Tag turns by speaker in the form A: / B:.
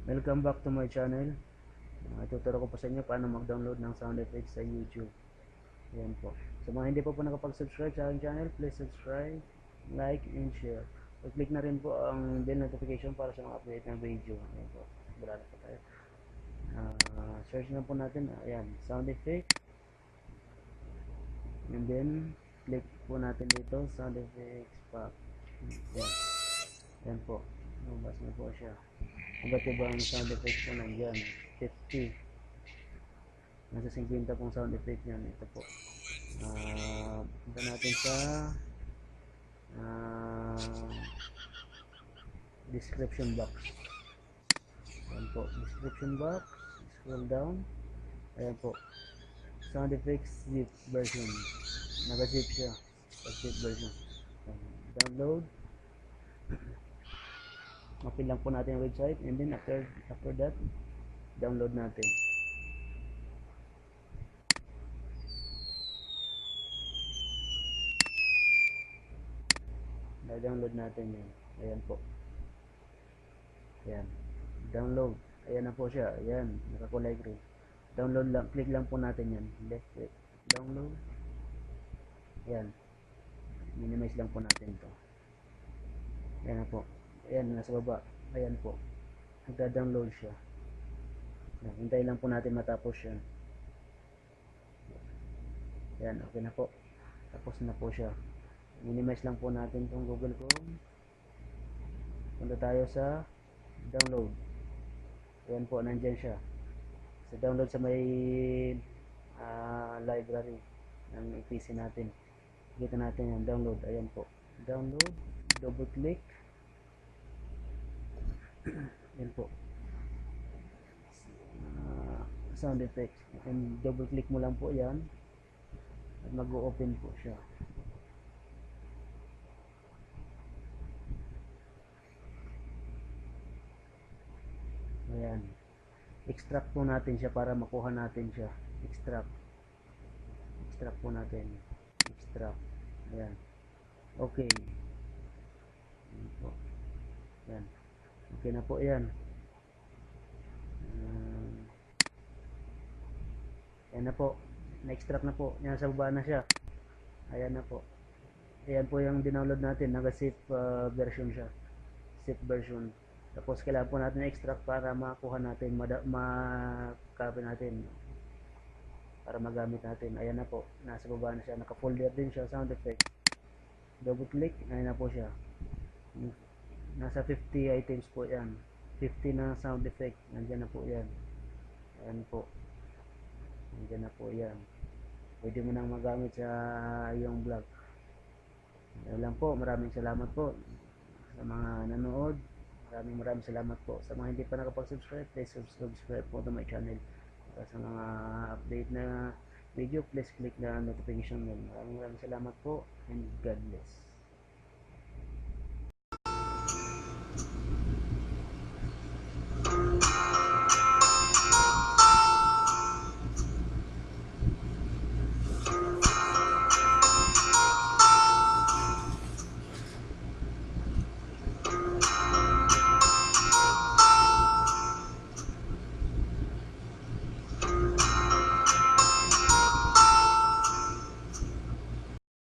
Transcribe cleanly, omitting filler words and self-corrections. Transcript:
A: Welcome back to my channel. Tuturo ko po sa inyo paano mag-download ng sound effects sa YouTube. Ayan po. Sa mga hindi pa po nakapag-subscribe sa aking channel, please subscribe, like, and share. Click na rin po ang bell notification para sa mga update ng video. Ayan po. Sigurado po tayo. Search na po natin. Ayan, sound effect. And then, click po natin dito, sound effects pack. Ayan. Ayan po. Lumabas na po siya. Iba't ibang sound effects po nandyan. 50. Nasa 50 pong sound effect yan. Ito po. Punta natin sa description box. Ayan po. Description box. Scroll down. Ayan po. Sound effects zip version. Naka-zip siya. Zip version. Download. Open lang po natin yung website, and then after that, download natin. Download natin yan. Ayan po. Ayan. Download. Ayan na po siya. Ayan. Nakakulay green. Download lang. Click lang po natin yan. Left click. Download. Ayan. Minimize lang po natin to. Ayan na po. Ayan. Nasa baba. Ayan po. Nagda-download siya. Hintay lang po natin matapos yan. Ayan. Okay na po. Tapos na po siya. Minimize lang po natin itong Google Chrome. Punta tayo sa download. Ayan po, nandyan siya. Sa download sa may library ng PC natin. Kita natin yan, download. Ayan po. Download. Double click. Ayan po. Sound effects. And double click mo lang po yan. At mag-open po siya. Ayan. Extract po natin siya para makuha natin siya. Extract po natin. Extract. Ayan. Okay. Ayan po. Ayan. Okay na po yan. Ayan na po. Na-extract na po. Yan, sa baba na siya. Ayan na po. Ayan po yung dinownload natin. Naka-zip version siya. Zip version. Tapos kailangan po natin extract para makuha natin, ma-copy natin para magamit natin. Ayan na po, nasa baba na siya, naka-folder din siya, sound effect. Double click, ayan na po siya. Nasa 50 items po yan. 50 na sound effect, nandiyan na po yan. Ayan po. Nandiyan na po yan. Pwede mo nang magamit sa iyong vlog. Ayan lang po, maraming salamat po sa mga nanood. Maraming salamat po. Sa mga hindi pa nakapag-subscribe, please subscribe po to my channel. Para sa mga update na video, please click na notification bell. Maraming salamat po, and God bless.